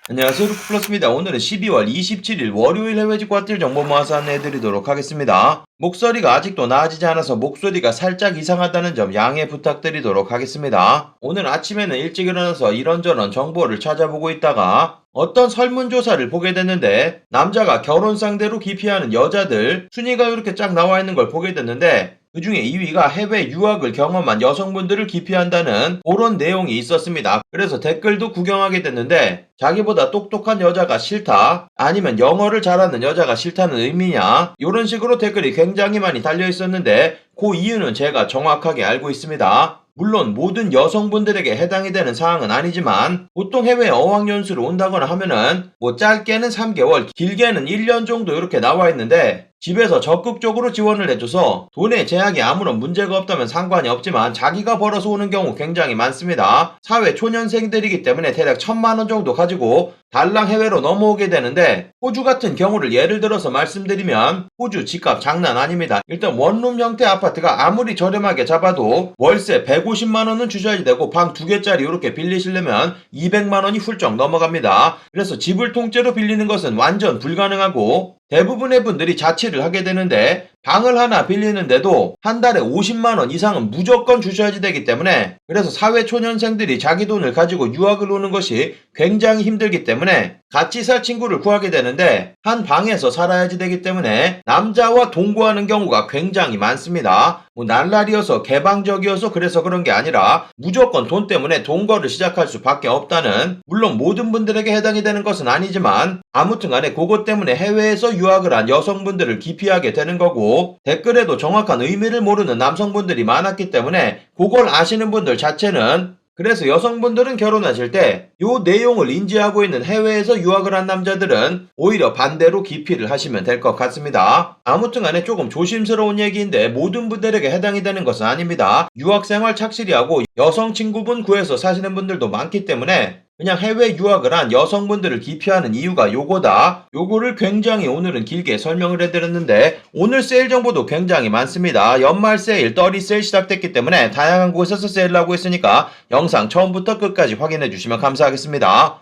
안녕하세요, 루크플러스입니다. 오늘은 12월 27일 월요일 해외직 과til 정보 모아서 안내해드리도록 하겠습니다. 목소리가 아직도 나아지지 않아서 목소리가 살짝 이상하다는 점 양해 부탁드리도록 하겠습니다. 오늘 아침에는 일찍 일어나서 이런저런 정보를 찾아보고 있다가 어떤 설문조사를 보게 됐는데 남자가 결혼 상대로 기피하는 여자들 순위가 이렇게 쫙 나와 있는 걸 보게 됐는데 그 중에 2위가 해외 유학을 경험한 여성분들을 기피한다는 그런 내용이 있었습니다. 그래서 댓글도 구경하게 됐는데 자기보다 똑똑한 여자가 싫다 아니면 영어를 잘하는 여자가 싫다는 의미냐 이런 식으로 댓글이 굉장히 많이 달려 있었는데 그 이유는 제가 정확하게 알고 있습니다. 물론 모든 여성분들에게 해당이 되는 사항은 아니지만 보통 해외 어학연수를 온다거나 하면은 뭐 짧게는 3개월 길게는 1년 정도 이렇게 나와 있는데 집에서 적극적으로 지원을 해줘서 돈에 제약이 아무런 문제가 없다면 상관이 없지만 자기가 벌어서 오는 경우 굉장히 많습니다. 사회 초년생들이기 때문에 대략 1,000만원 정도 가지고 달랑 해외로 넘어오게 되는데 호주 같은 경우를 예를 들어서 말씀드리면 호주 집값 장난 아닙니다. 일단 원룸 형태 아파트가 아무리 저렴하게 잡아도 월세 150만원은 주셔야 되고 방 2개짜리 이렇게 빌리시려면 200만원이 훌쩍 넘어갑니다. 그래서 집을 통째로 빌리는 것은 완전 불가능하고 대부분의 분들이 자취를 하게 되는데 방을 하나 빌리는데도 한 달에 50만원 이상은 무조건 주셔야지 되기 때문에 그래서 사회초년생들이 자기 돈을 가지고 유학을 오는 것이 굉장히 힘들기 때문에 같이 살 친구를 구하게 되는데 한 방에서 살아야지 되기 때문에 남자와 동거하는 경우가 굉장히 많습니다. 뭐 날라리여서 개방적이어서 그래서 그런 게 아니라 무조건 돈 때문에 동거를 시작할 수밖에 없다는 물론 모든 분들에게 해당이 되는 것은 아니지만 아무튼 간에 그것 때문에 해외에서 유학을 한 여성분들을 기피하게 되는 거고 댓글에도 정확한 의미를 모르는 남성분들이 많았기 때문에 그걸 아시는 분들 자체는 그래서 여성분들은 결혼하실 때 이 내용을 인지하고 있는 해외에서 유학을 한 남자들은 오히려 반대로 기피를 하시면 될 것 같습니다. 아무튼 간에 조금 조심스러운 얘기인데 모든 분들에게 해당이 되는 것은 아닙니다. 유학생활 착실히 하고 여성 친구분 구해서 사시는 분들도 많기 때문에 그냥 해외 유학을 한 여성분들을 기피하는 이유가 요거다. 요거를 굉장히 오늘은 길게 설명을 해드렸는데 오늘 세일 정보도 굉장히 많습니다. 연말 세일, 떨이 세일 시작됐기 때문에 다양한 곳에서 세일을 하고 있으니까 영상 처음부터 끝까지 확인해 주시면 감사하겠습니다.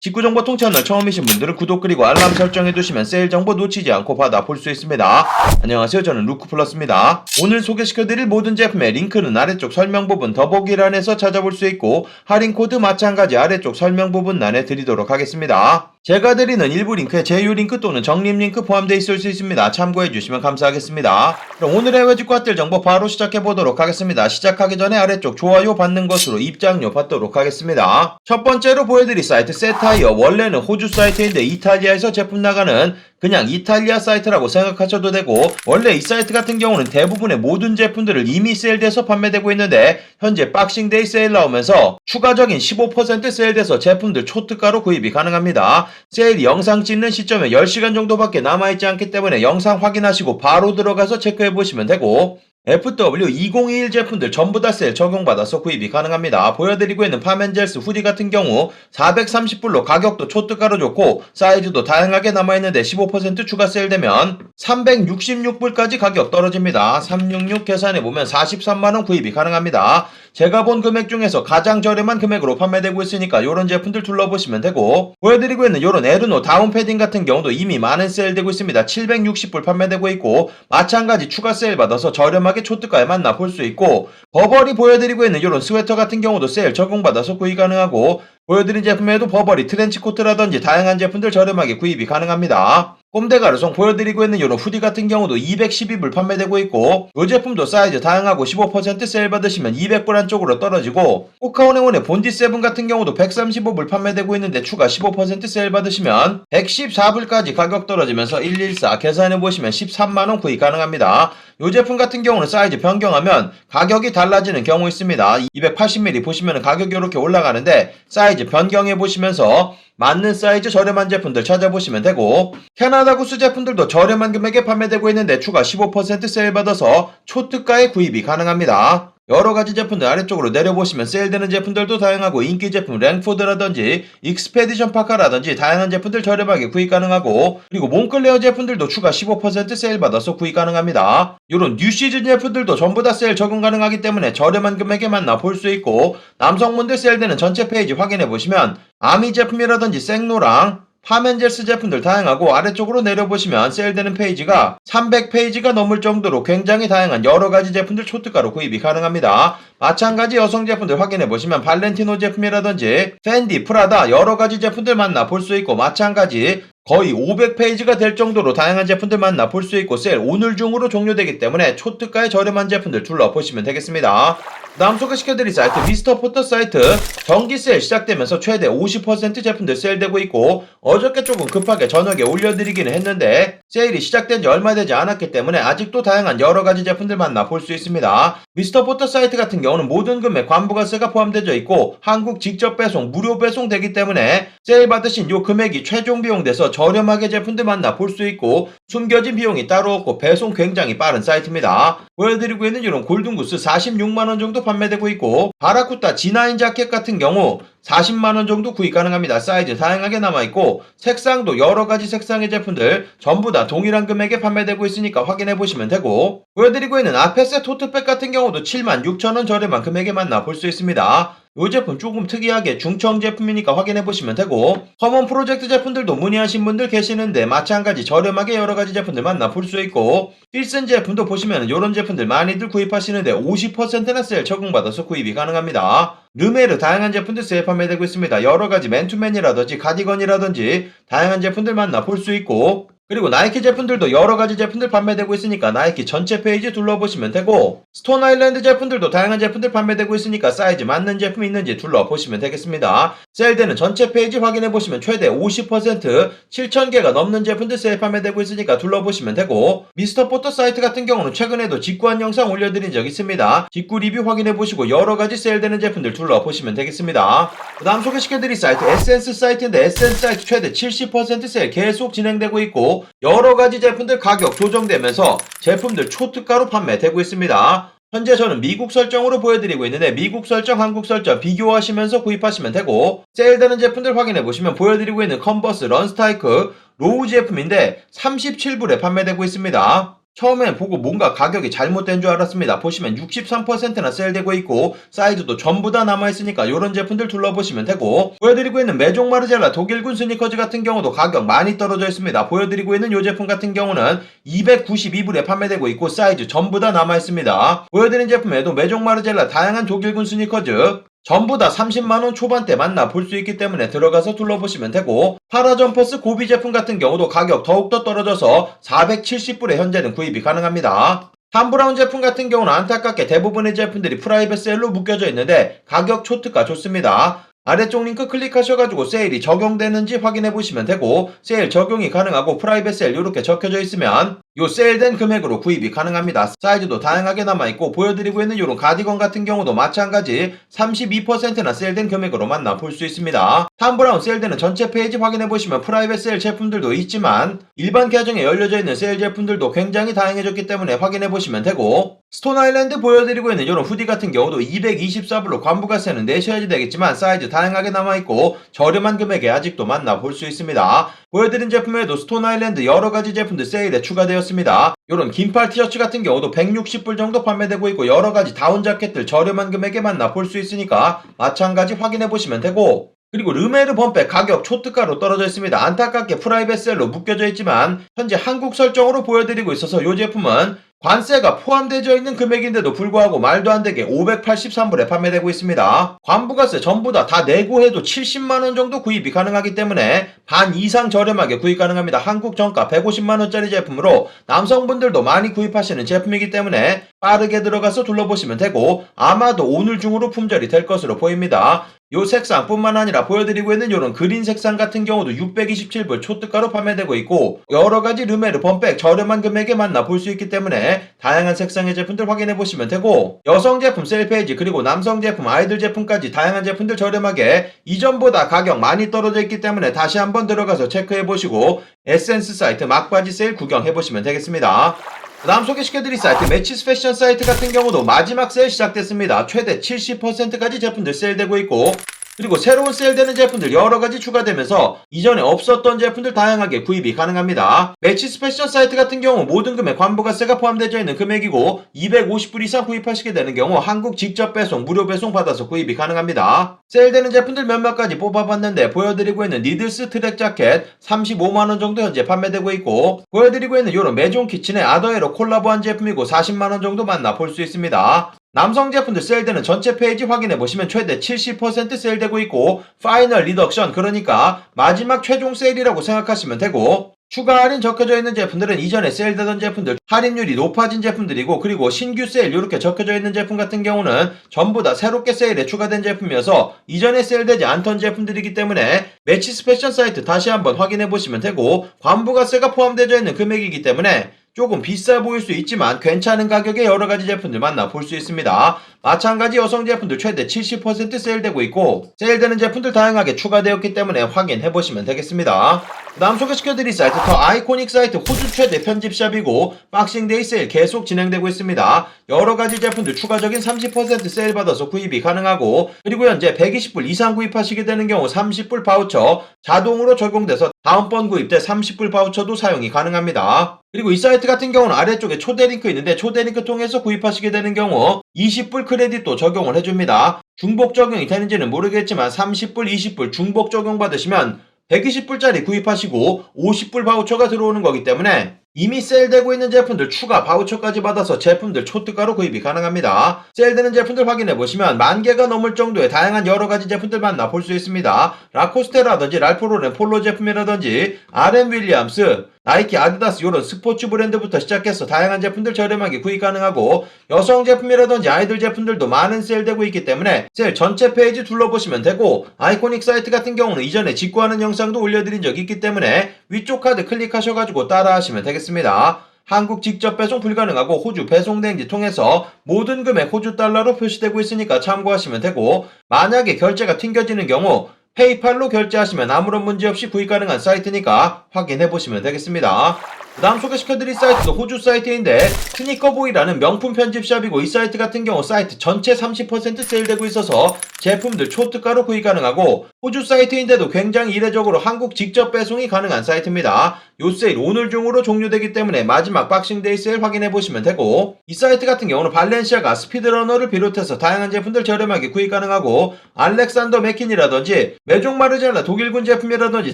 직구정보 통채널 처음이신 분들은 구독 그리고 알람 설정해두시면 세일 정보 놓치지 않고 받아볼 수 있습니다. 안녕하세요, 저는 루크플러스입니다. 오늘 소개시켜드릴 모든 제품의 링크는 아래쪽 설명 부분 더보기란에서 찾아볼 수 있고 할인 코드 마찬가지 아래쪽 설명 부분란에 드리도록 하겠습니다. 제가 드리는 일부 링크에 제휴 링크 또는 적립 링크 포함되어 있을 수 있습니다. 참고해주시면 감사하겠습니다. 그럼 오늘의 해외직 과til 정보 바로 시작해보도록 하겠습니다. 시작하기 전에 아래쪽 좋아요 받는 것으로 입장료 받도록 하겠습니다. 첫 번째로 보여드릴 사이트 세타이어 원래는 호주 사이트인데 이탈리아에서 제품 나가는 그냥 이탈리아 사이트라고 생각하셔도 되고 원래 이 사이트 같은 경우는 대부분의 모든 제품들을 이미 세일돼서 판매되고 있는데 현재 박싱데이 세일 나오면서 추가적인 15% 세일돼서 제품들 초특가로 구입이 가능합니다. 세일이 영상 찍는 시점에 10시간 정도밖에 남아있지 않기 때문에 영상 확인하시고 바로 들어가서 체크해보시면 되고 FW2021 제품들 전부 다 세일 적용받아서 구입이 가능합니다. 보여드리고 있는 파멘젤스 후디 같은 경우 430불로 가격도 초특가로 좋고 사이즈도 다양하게 남아있는데 15% 추가 세일되면 366불까지 가격 떨어집니다. 366 계산해보면 43만원 구입이 가능합니다. 제가 본 금액 중에서 가장 저렴한 금액으로 판매되고 있으니까 이런 제품들 둘러보시면 되고 보여드리고 있는 이런 에르노 다운 패딩 같은 경우도 이미 많은 세일되고 있습니다. 760불 판매되고 있고 마찬가지 추가 세일 받아서 저렴하게 초특가에 만나볼 수 있고 버버리 보여드리고 있는 이런 스웨터 같은 경우도 세일 적용받아서 구입 가능하고 보여드린 제품에도 버버리 트렌치코트라든지 다양한 제품들 저렴하게 구입이 가능합니다. 꼼데가르송 보여드리고 있는 이런 후디 같은 경우도 212불 판매되고 있고 이 제품도 사이즈 다양하고 15% 세일 받으시면 200불 안쪽으로 떨어지고 호카오네온의 본디7 같은 경우도 135불 판매되고 있는데 추가 15% 세일 받으시면 114불까지 가격 떨어지면서 114 계산해보시면 13만원 구입 가능합니다. 이 제품 같은 경우는 사이즈 변경하면 가격이 달라지는 경우 있습니다. 280mm 보시면 가격이 이렇게 올라가는데 사이즈 변경해보시면서 맞는 사이즈 저렴한 제품들 찾아보시면 되고 캐나다 구스 제품들도 저렴한 금액에 판매되고 있는데 추가 15% 세일 받아서 초특가에 구입이 가능합니다. 여러가지 제품들 아래쪽으로 내려보시면 세일되는 제품들도 다양하고 인기 제품 랭포드라든지 익스페디션 파카라든지 다양한 제품들 저렴하게 구입 가능하고, 그리고 몬클레어 제품들도 추가 15% 세일 받아서 구입 가능합니다. 요런 뉴 시즌 제품들도 전부 다 세일 적용 가능하기 때문에 저렴한 금액에 만나 볼 수 있고, 남성분들 세일되는 전체 페이지 확인해보시면 아미 제품이라든지 생로랑 파멘젤스 제품들 다양하고, 아래쪽으로 내려보시면 세일되는 페이지가 300페이지가 넘을 정도로 굉장히 다양한 여러가지 제품들 초특가로 구입이 가능합니다. 마찬가지 여성 제품들 확인해보시면 발렌티노 제품이라든지 팬디, 프라다 여러가지 제품들 만나 볼 수 있고, 마찬가지 거의 500페이지가 될 정도로 다양한 제품들 만나 볼 수 있고, 세일 오늘 중으로 종료되기 때문에 초특가의 저렴한 제품들 둘러보시면 되겠습니다. 다음 소개시켜드릴 사이트 미스터포터 사이트, 정기 세일 시작되면서 최대 50% 제품들 세일되고 있고, 어저께 조금 급하게 저녁에 올려드리기는 했는데 세일이 시작된 지 얼마 되지 않았기 때문에 아직도 다양한 여러가지 제품들 만나 볼 수 있습니다. 미스터포터 사이트 같은 경우는 모든 금액 관부가세가 포함되어 있고 한국 직접 배송, 무료 배송 되기 때문에 세일 받으신 요 금액이 최종 비용 돼서 저렴하게 제품들 만나 볼 수 있고, 숨겨진 비용이 따로 없고 배송 굉장히 빠른 사이트입니다. 보여드리고 있는 이런 골든구스 46만원 정도 판매되고 있고, 바라쿠타 G9 자켓 같은 경우 40만원 정도 구입 가능합니다. 사이즈 다양하게 남아있고 색상도 여러가지 색상의 제품들 전부 다 동일한 금액에 판매되고 있으니까 확인해보시면 되고, 보여드리고 있는 아페셋 토트백 같은 경우도 76,000원 저렴한 금액에 만나 볼 수 있습니다. 이 제품 조금 특이하게 중청 제품이니까 확인해보시면 되고, 커먼 프로젝트 제품들도 문의하신 분들 계시는데 마찬가지 저렴하게 여러가지 제품들 만나 볼 수 있고, 필슨 제품도 보시면 이런 제품들 많이들 구입하시는데 50%나 세일 적용받아서 구입이 가능합니다. 르메르 다양한 제품들 세일 판매되고 있습니다. 여러가지 맨투맨이라든지 가디건이라든지 다양한 제품들 만나 볼 수 있고, 그리고 나이키 제품들도 여러가지 제품들 판매되고 있으니까 나이키 전체 페이지 둘러보시면 되고, 스톤 아일랜드 제품들도 다양한 제품들 판매되고 있으니까 사이즈 맞는 제품 있는지 둘러보시면 되겠습니다. 세일되는 전체 페이지 확인해보시면 최대 50% 7,000개가 넘는 제품들 세일 판매되고 있으니까 둘러보시면 되고, 미스터포터 사이트 같은 경우는 최근에도 직구한 영상 올려드린 적 있습니다. 직구 리뷰 확인해보시고 여러가지 세일되는 제품들 둘러보시면 되겠습니다. 그 다음 소개시켜드릴 사이트 에센스 사이트인데, 에센스 사이트 최대 70% 세일 계속 진행되고 있고 여러가지 제품들 가격 조정되면서 제품들 초특가로 판매되고 있습니다. 현재 저는 미국 설정으로 보여드리고 있는데 미국 설정, 한국 설정 비교하시면서 구입하시면 되고, 세일되는 제품들 확인해보시면 보여드리고 있는 컨버스 런스타이크 로우 제품인데 37불에 판매되고 있습니다. 처음엔 보고 뭔가 가격이 잘못된 줄 알았습니다. 보시면 63%나 세일되고 있고 사이즈도 전부 다 남아있으니까 이런 제품들 둘러보시면 되고, 보여드리고 있는 메종 마르젤라 독일군 스니커즈 같은 경우도 가격 많이 떨어져 있습니다. 보여드리고 있는 이 제품 같은 경우는 292불에 판매되고 있고 사이즈 전부 다 남아있습니다. 보여드린 제품에도 메종 마르젤라 다양한 독일군 스니커즈 전부 다 30만원 초반대 만나 볼 수 있기 때문에 들어가서 둘러보시면 되고, 파라점퍼스 고비 제품 같은 경우도 가격 더욱더 떨어져서 470불에 현재는 구입이 가능합니다. 탐브라운 제품 같은 경우는 안타깝게 대부분의 제품들이 프라이빗 세일로 묶여져 있는데 가격 초특가 좋습니다. 아래쪽 링크 클릭하셔가지고 세일이 적용되는지 확인해보시면 되고, 세일 적용이 가능하고 프라이빗 세일 이렇게 적혀져 있으면 요 세일된 금액으로 구입이 가능합니다. 사이즈도 다양하게 남아있고, 보여드리고 있는 요런 가디건 같은 경우도 마찬가지 32%나 세일된 금액으로 만나 볼 수 있습니다. 탐브라운 세일되는 전체 페이지 확인해보시면 프라이빗 세일 제품들도 있지만 일반 계정에 열려져 있는 세일 제품들도 굉장히 다양해졌기 때문에 확인해보시면 되고, 스톤 아일랜드 보여드리고 있는 요런 후디 같은 경우도 224불로 관부가세는 내셔야지 되겠지만 사이즈 다양하게 남아있고 저렴한 금액에 아직도 만나 볼 수 있습니다. 보여드린 제품에도 스톤 아일랜드 여러가지 제품들 세일에 추가되었습니다. 요런 긴팔 티셔츠 같은 경우도 160불 정도 판매되고 있고 여러가지 다운 자켓들 저렴한 금액에 만나 볼 수 있으니까 마찬가지 확인해보시면 되고, 그리고 르메르 범백 가격 초특가로 떨어져 있습니다. 안타깝게 프라이빗 셀로 묶여져 있지만 현재 한국 설정으로 보여드리고 있어서 이 제품은 관세가 포함되어 있는 금액인데도 불구하고 말도 안 되게 583불에 판매되고 있습니다. 관부가세 전부 다 내고 해도 70만원 정도 구입이 가능하기 때문에 반 이상 저렴하게 구입 가능합니다. 한국 정가 150만원짜리 제품으로 남성분들도 많이 구입하시는 제품이기 때문에 빠르게 들어가서 둘러보시면 되고, 아마도 오늘 중으로 품절이 될 것으로 보입니다. 요 색상뿐만 아니라 보여드리고 있는 요런 그린 색상 같은 경우도 627불 초특가로 판매되고 있고, 여러가지 르메르 범백 저렴한 금액에 만나 볼 수 있기 때문에 다양한 색상의 제품들 확인해보시면 되고, 여성 제품 세일 페이지 그리고 남성 제품, 아이들 제품까지 다양한 제품들 저렴하게 이전보다 가격 많이 떨어져 있기 때문에 다시 한번 들어가서 체크해보시고 에센스 사이트 막바지 세일 구경해보시면 되겠습니다. 그다음 소개시켜드릴 사이트 매치스 패션 사이트 같은 경우도 마지막 세일 시작됐습니다. 최대 70%까지 제품들 세일되고 있고, 그리고 새로운 세일되는 제품들 여러가지 추가되면서 이전에 없었던 제품들 다양하게 구입이 가능합니다. 매치스 패션 사이트 같은 경우 모든 금액 관부가세가 포함되어 있는 금액이고, 250불 이상 구입하시게 되는 경우 한국 직접 배송, 무료 배송 받아서 구입이 가능합니다. 세일되는 제품들 몇몇 가지 뽑아봤는데 보여드리고 있는 니드스 트랙 자켓 35만원 정도 현재 판매되고 있고, 보여드리고 있는 이런 메종 키친의 아더에로 콜라보한 제품이고 40만원 정도 만나볼 수 있습니다. 남성 제품들 세일되는 전체 페이지 확인해보시면 최대 70% 세일되고 있고, 파이널 리덕션, 그러니까 마지막 최종 세일이라고 생각하시면 되고, 추가 할인 적혀져 있는 제품들은 이전에 세일되던 제품들, 할인율이 높아진 제품들이고, 그리고 신규 세일 이렇게 적혀져 있는 제품 같은 경우는 전부 다 새롭게 세일에 추가된 제품이어서 이전에 세일되지 않던 제품들이기 때문에 매치스 패션 사이트 다시 한번 확인해보시면 되고, 관부가세가 포함되어 있는 금액이기 때문에 조금 비싸 보일 수 있지만 괜찮은 가격의 여러가지 제품들 만나볼 수 있습니다. 마찬가지 여성 제품들 최대 70% 세일되고 있고, 세일되는 제품들 다양하게 추가되었기 때문에 확인해보시면 되겠습니다. 그 다음 소개시켜드릴 사이트 더 아이코닉 사이트 호주 최대 편집샵이고, 박싱데이 세일 계속 진행되고 있습니다. 여러가지 제품들 추가적인 30% 세일 받아서 구입이 가능하고, 그리고 현재 120불 이상 구입하시게 되는 경우 30불 바우처 자동으로 적용돼서 다음번 구입 때 30불 바우처도 사용이 가능합니다. 그리고 이 사이트 같은 경우는 아래쪽에 초대 링크 있는데 초대 링크 통해서 구입하시게 되는 경우 20불 크레딧도 적용을 해줍니다. 중복 적용이 되는지는 모르겠지만 30불, 20불 중복 적용 받으시면 120불짜리 구입하시고 50불 바우처가 들어오는 거기 때문에 이미 세일되고 있는 제품들 추가 바우처까지 받아서 제품들 초특가로 구입이 가능합니다. 세일되는 제품들 확인해보시면 10,000개가 넘을 정도의 다양한 여러가지 제품들 만나볼 수 있습니다. 라코스테라든지 랄프로렌 폴로 제품이라든지 RM 윌리엄스, 나이키, 아디다스 이런 스포츠 브랜드부터 시작해서 다양한 제품들 저렴하게 구입 가능하고, 여성 제품이라든지 아이들 제품들도 많은 세일되고 있기 때문에 세일 전체 페이지 둘러보시면 되고, 아이코닉 사이트 같은 경우는 이전에 직구하는 영상도 올려드린 적이 있기 때문에 위쪽 카드 클릭하셔가지고 따라하시면 되겠습니다. 한국 직접 배송 불가능하고 호주 배송 대행지 통해서 모든 금액 호주 달러로 표시되고 있으니까 참고하시면 되고, 만약에 결제가 튕겨지는 경우 페이팔로 결제하시면 아무런 문제 없이 구입 가능한 사이트니까 확인해보시면 되겠습니다. 그 다음 소개시켜드릴 사이트도 호주 사이트인데 스니커보이라는 명품 편집샵이고, 이 사이트 같은 경우 사이트 전체 30% 세일되고 있어서 제품들 초특가로 구입 가능하고, 호주 사이트인데도 굉장히 이례적으로 한국 직접 배송이 가능한 사이트입니다. 요 세일 오늘 중으로 종료되기 때문에 마지막 박싱데이 세일 확인해보시면 되고, 이 사이트 같은 경우는 발렌시아가, 스피드러너를 비롯해서 다양한 제품들 저렴하게 구입 가능하고, 알렉산더 맥킨이라든지 메종 마르젤라 독일군 제품이라든지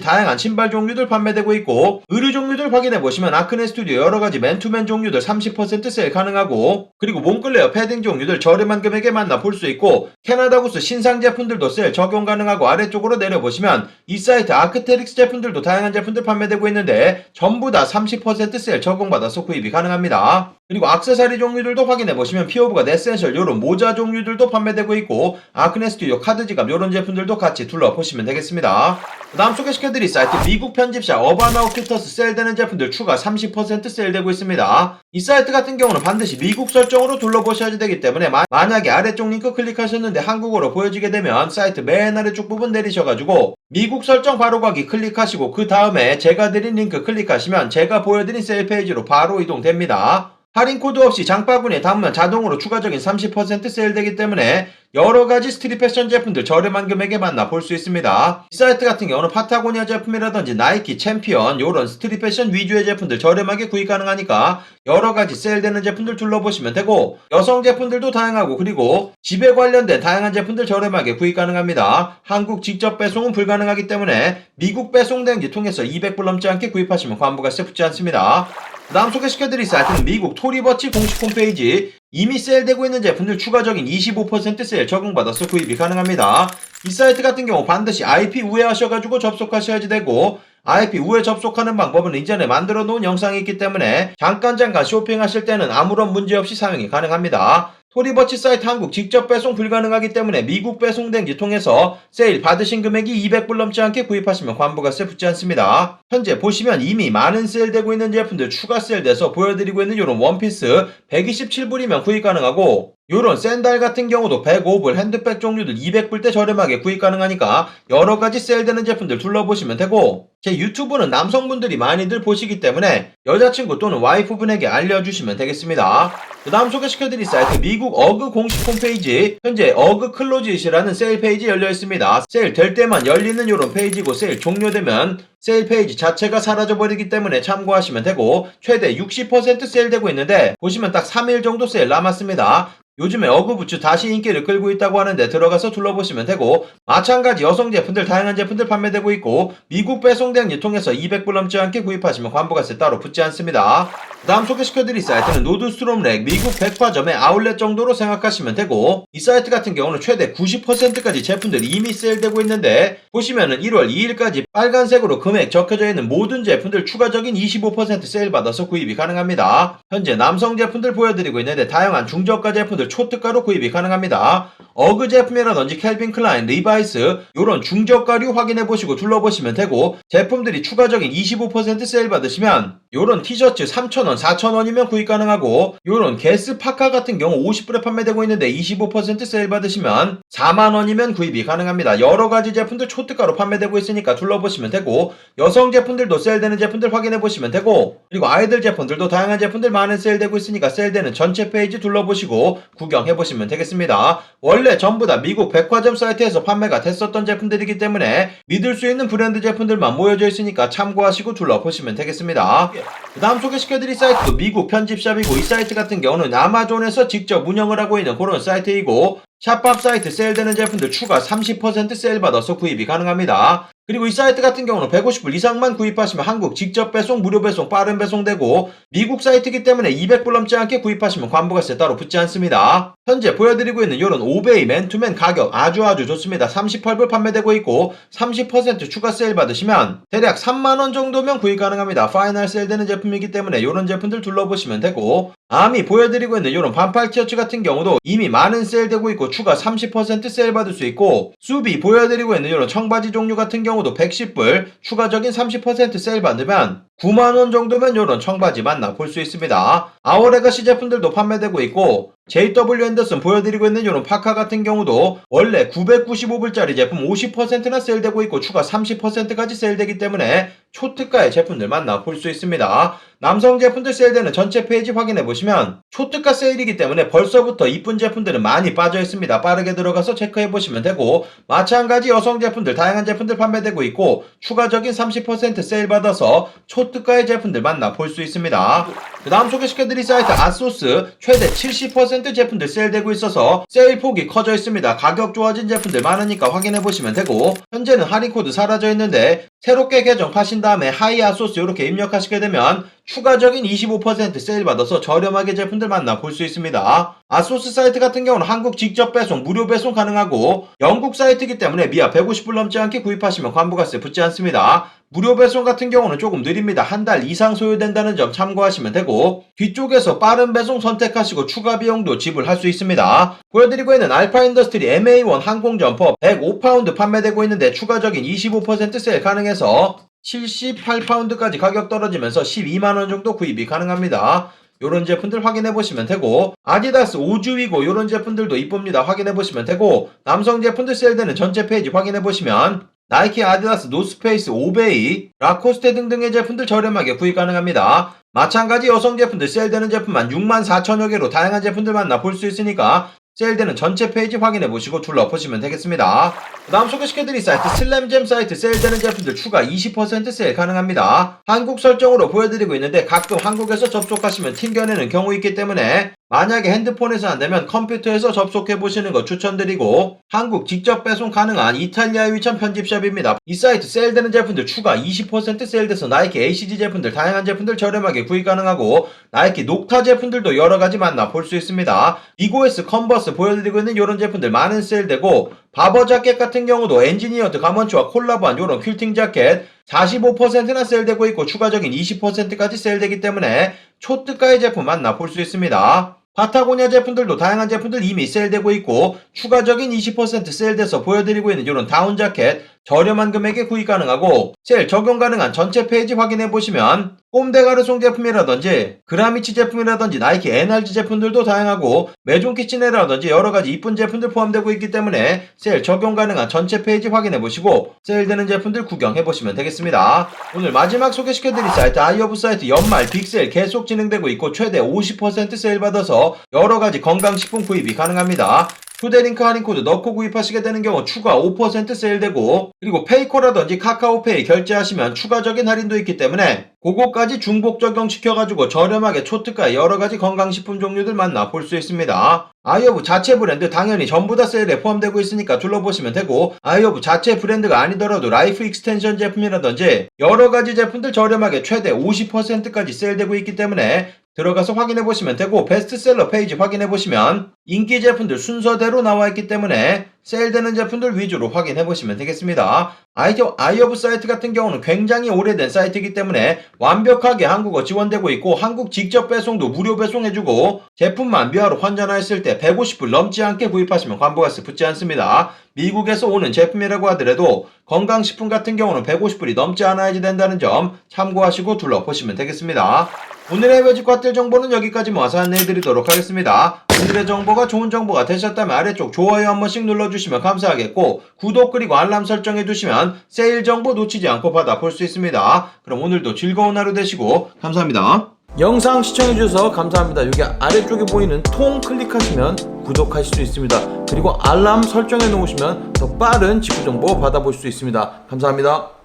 다양한 신발 종류들 판매되고 있고, 의류 종류들 확인해보시면 아크네 스튜디오 여러가지 맨투맨 종류들 30% 세일 가능하고, 그리고 몽클레어 패딩 종류들 저렴한 금액에 만나볼 수 있고, 캐나다 구스 신상 제품들도 세일 적용 가능하고, 아래쪽으로 내려보시면 이 사이트 아크테릭스 제품들도 다양한 제품들 판매되고 있는데 전부 다 30% 세일 적용받아서 구입이 가능합니다. 그리고 액세서리 종류들도 확인해보시면 피오브가 네센셜 요런 모자 종류들도 판매되고 있고, 아크네 스튜디오 카드지갑 요런 제품들도 같이 둘러보시면 되겠습니다. 그 다음 소개시켜드릴 사이트 미국 편집샵 어바나우키터스 세일되는 제품들 추가 30% 세일되고 있습니다. 이 사이트 같은 경우는 반드시 미국 설정으로 둘러보셔야 되기 때문에 만약에 아래쪽 링크 클릭하셨는데 한국어로 보여지게 되면 사이트 맨 아래쪽 부분 내리셔가지고 미국 설정 바로 가기 클릭하시고, 그 다음에 제가 드린 링크 클릭하시면 제가 보여드린 세일 페이지로 바로 이동됩니다. 할인 코드 없이 장바구니에 담으면 자동으로 추가적인 30% 세일되기 때문에 여러가지 스트릿 패션 제품들 저렴한 금액에 만나볼 수 있습니다. 이 사이트 같은 경우는 파타고니아 제품이라든지 나이키, 챔피언 요런 스트릿 패션 위주의 제품들 저렴하게 구입 가능하니까 여러가지 세일되는 제품들 둘러보시면 되고, 여성 제품들도 다양하고, 그리고 집에 관련된 다양한 제품들 저렴하게 구입 가능합니다. 한국 직접 배송은 불가능하기 때문에 미국 배송 대행지 통해서 200불 넘지 않게 구입하시면 관부가세 붙지 않습니다. 그 다음 소개시켜드릴 사이트는 미국 토리버치 공식 홈페이지, 이미 세일되고 있는 제품들 추가적인 25% 세일 적용받아서 구입이 가능합니다. 이 사이트 같은 경우 반드시 IP 우회하셔가지고 접속하셔야지 되고, IP 우회 접속하는 방법은 이전에 만들어 놓은 영상이 있기 때문에 잠깐 쇼핑하실 때는 아무런 문제 없이 사용이 가능합니다. 토리버치 사이트 한국 직접 배송 불가능하기 때문에 미국 배송 대행지 통해서 세일 받으신 금액이 200불 넘지 않게 구입하시면 관부가세 붙지 않습니다. 현재 보시면 이미 많은 세일되고 있는 제품들 추가 세일돼서 보여드리고 있는 이런 원피스 127불이면 구입 가능하고, 요런 샌들 같은 경우도 105불, 핸드백 종류들 200불대 저렴하게 구입 가능하니까 여러가지 세일되는 제품들 둘러보시면 되고, 제 유튜브는 남성분들이 많이들 보시기 때문에 여자친구 또는 와이프분에게 알려주시면 되겠습니다. 그 다음 소개시켜드릴 사이트 미국 어그 공식 홈페이지, 현재 어그 클로짓이라는 세일 페이지 열려 있습니다. 세일 될 때만 열리는 이런 페이지고 세일 종료되면 세일 페이지 자체가 사라져버리기 때문에 참고하시면 되고, 최대 60% 세일되고 있는데 보시면 딱 3일 정도 세일 남았습니다. 요즘에 어그부츠 다시 인기를 끌고 있다고 하는데 들어가서 둘러보시면 되고, 마찬가지 여성 제품들 다양한 제품들 판매되고 있고, 미국 배송 대행을 통해서 200불 넘지 않게 구입하시면 관부가세 따로 붙지 않습니다. 그 다음 소개시켜드릴 사이트는 노드스트롬렉 미국 백화점의 아울렛 정도로 생각하시면 되고, 이 사이트 같은 경우는 최대 90%까지 제품들이 이미 세일되고 있는데, 보시면은 1월 2일까지 빨간색으로 금액 적혀져 있는 모든 제품들 추가적인 25% 세일 받아서 구입이 가능합니다. 현재 남성 제품들 보여드리고 있는데 다양한 중저가 제품들 초특가로 구입이 가능합니다. 어그 제품이라든지 캘빈 클라인, 리바이스 요런 중저가류 확인해보시고 둘러보시면 되고, 제품들이 추가적인 25% 세일 받으시면 요런 티셔츠 3,000원, 4,000원이면 구입 가능하고, 요런 게스 파카 같은 경우 50불에 판매되고 있는데 25% 세일 받으시면 4만원이면 구입이 가능합니다. 여러가지 제품들 초특가로 판매되고 있으니까 둘러보시면 되고, 여성 제품들도 세일되는 제품들 확인해보시면 되고, 그리고 아이들 제품들도 다양한 제품들 많은 세일되고 있으니까 세일되는 전체 페이지 둘러보시고 구경해보시면 되겠습니다. 원래 전부 다 미국 백화점 사이트에서 판매가 됐었던 제품들이기 때문에 믿을 수 있는 브랜드 제품들만 모여져 있으니까 참고하시고 둘러보시면 되겠습니다. 그 다음 소개시켜드릴 사이트도 미국 편집샵이고, 이 사이트 같은 경우는 아마존에서 직접 운영을 하고 있는 그런 사이트이고, 샵밥 사이트 세일되는 제품들 추가 30% 세일 받아서 구입이 가능합니다. 그리고 이 사이트 같은 경우는 150불 이상만 구입하시면 한국 직접 배송, 무료 배송, 빠른 배송되고, 미국 사이트이기 때문에 200불 넘지 않게 구입하시면 관부가세 따로 붙지 않습니다. 현재 보여드리고 있는 이런 오베이 맨투맨 가격 아주 좋습니다. 38불 판매되고 있고, 30% 추가 세일 받으시면 대략 3만원 정도면 구입 가능합니다. 파이널 세일되는 제품이기 때문에 이런 제품들 둘러보시면 되고, 아미 보여드리고 있는 이런 반팔 티셔츠 같은 경우도 이미 많은 세일되고 있고 추가 30% 세일 받을 수 있고, 수비 보여드리고 있는 이런 청바지 종류 같은 경우도 110불 추가적인 30% 세일 받으면 9만원 정도면 이런 청바지 만나볼 수 있습니다. 아워레가시 제품들도 판매되고 있고, JW 앤더슨 보여드리고 있는 이런 파카 같은 경우도 원래 995불짜리 제품 50%나 세일되고 있고 추가 30%까지 세일되기 때문에 초특가의 제품들 만나볼 수 있습니다. 남성 제품들 세일되는 전체 페이지 확인해보시면 초특가 세일이기 때문에 벌써부터 이쁜 제품들은 많이 빠져있습니다. 빠르게 들어가서 체크해보시면 되고, 마찬가지 여성 제품들 다양한 제품들 판매되고 있고 추가적인 30% 세일 받아서 초특가의 제품들 만나볼 수 있습니다. 그 다음 소개시켜드릴 사이트 아소스 최대 70% 제품들 세일되고 있어서 세일 폭이 커져 있습니다. 가격 좋아진 제품들 많으니까 확인해보시면 되고, 현재는 할인코드 사라져 있는데 새롭게 개정하신 다음에 하이 아소스 이렇게 입력하시게 되면 추가적인 25% 세일 받아서 저렴하게 제품들 만나볼 수 있습니다. 아소스 사이트 같은 경우는 한국 직접 배송, 무료 배송 가능하고, 영국 사이트이기 때문에 미아 150불 넘지 않게 구입하시면 관부가세 붙지 않습니다. 무료 배송 같은 경우는 조금 느립니다. 한 달 이상 소요된다는 점 참고하시면 되고, 뒤쪽에서 빠른 배송 선택하시고 추가 비용도 지불할 수 있습니다. 보여드리고 있는 알파 인더스트리 MA1 항공 점퍼 105파운드 판매되고 있는데 추가적인 25% 세일 가능해서 78파운드까지 가격 떨어지면서 12만원 정도 구입이 가능합니다. 요런 제품들 확인해보시면 되고, 아디다스 오즈위고 요런 제품들도 이쁩니다. 확인해보시면 되고, 남성 제품들 세일되는 전체 페이지 확인해보시면 나이키, 아디다스, 노스페이스, 오베이, 라코스테 등등의 제품들 저렴하게 구입 가능합니다. 마찬가지 여성 제품들 세일되는 제품만 64,000여 개로 다양한 제품들 만나볼 수 있으니까 세일되는 전체 페이지 확인해보시고 둘러보시면 되겠습니다. 그 다음 소개시켜드릴 사이트 슬램잼 사이트 세일되는 제품들 추가 20% 세일 가능합니다. 한국 설정으로 보여드리고 있는데 가끔 한국에서 접속하시면 튕겨내는 경우 있기 때문에 만약에 핸드폰에서 안되면 컴퓨터에서 접속해보시는 거 추천드리고, 한국 직접 배송 가능한 이탈리아에 위치한 편집샵입니다. 이 사이트 세일되는 제품들 추가 20% 세일돼서 나이키 ACG 제품들 다양한 제품들 저렴하게 구입 가능하고, 나이키 녹타 제품들도 여러가지 만나볼 수 있습니다. 리고에스, 컨버스 보여드리고 있는 이런 제품들 많은 세일되고, 바버 자켓 같은 경우도 엔지니어드 가먼츠와 콜라보한 이런 퀼팅 자켓 45%나 세일되고 있고 추가적인 20%까지 세일되기 때문에 초특가의 제품 만나볼 수 있습니다. 파타고니아 제품들도 다양한 제품들 이미 세일되고 있고 추가적인 20% 세일돼서 보여드리고 있는 이런 다운 자켓 저렴한 금액에 구입 가능하고 세일 적용 가능한 전체 페이지 확인해 보시면 꼼데 가르송 제품이라든지 그라미치 제품이라든지 나이키 NRG 제품들도 다양하고 메종 키친웨어라든지 여러가지 이쁜 제품들 포함되고 있기 때문에 세일 적용 가능한 전체 페이지 확인해 보시고 세일되는 제품들 구경해 보시면 되겠습니다. 오늘 마지막 소개시켜드릴 사이트 아이허브 사이트 연말 빅세일 계속 진행되고 있고 최대 50% 세일 받아서 여러가지 건강식품 구입이 가능합니다. 휴대링크 할인코드 넣고 구입하시게 되는 경우 추가 5% 세일되고 그리고 페이코라든지 카카오페이 결제하시면 추가적인 할인도 있기 때문에 그거까지 중복 적용시켜가지고 저렴하게 초특가 여러가지 건강식품 종류들 만나볼 수 있습니다. 아이허브 자체 브랜드 당연히 전부 다 세일에 포함되고 있으니까 둘러보시면 되고 아이허브 자체 브랜드가 아니더라도 라이프 익스텐션 제품이라든지 여러가지 제품들 저렴하게 최대 50%까지 세일되고 있기 때문에 들어가서 확인해보시면 되고 베스트셀러 페이지 확인해보시면 인기 제품들 순서대로 나와있기 때문에 세일되는 제품들 위주로 확인해보시면 되겠습니다. 아이허브 사이트 같은 경우는 굉장히 오래된 사이트이기 때문에 완벽하게 한국어 지원되고 있고 한국 직접 배송도 무료 배송해주고 제품만 미화로 환전하였을 때 150불 넘지 않게 구입하시면 환부가세 붙지 않습니다. 미국에서 오는 제품이라고 하더라도 건강식품 같은 경우는 150불이 넘지 않아야지 된다는 점 참고하시고 둘러보시면 되겠습니다. 오늘의 해외 직구핫딜 정보는 여기까지 모아서 안내해드리도록 하겠습니다. 오늘의 정보가 좋은 정보가 되셨다면 아래쪽 좋아요 한 번씩 눌러주시면 감사하겠고 구독 그리고 알람 설정해두시면 세일 정보 놓치지 않고 받아볼 수 있습니다. 그럼 오늘도 즐거운 하루 되시고 감사합니다. 영상 시청해주셔서 감사합니다. 여기 아래쪽에 보이는 통 클릭하시면 구독하실 수 있습니다. 그리고 알람 설정해 놓으시면 더 빠른 직구 정보 받아볼 수 있습니다. 감사합니다.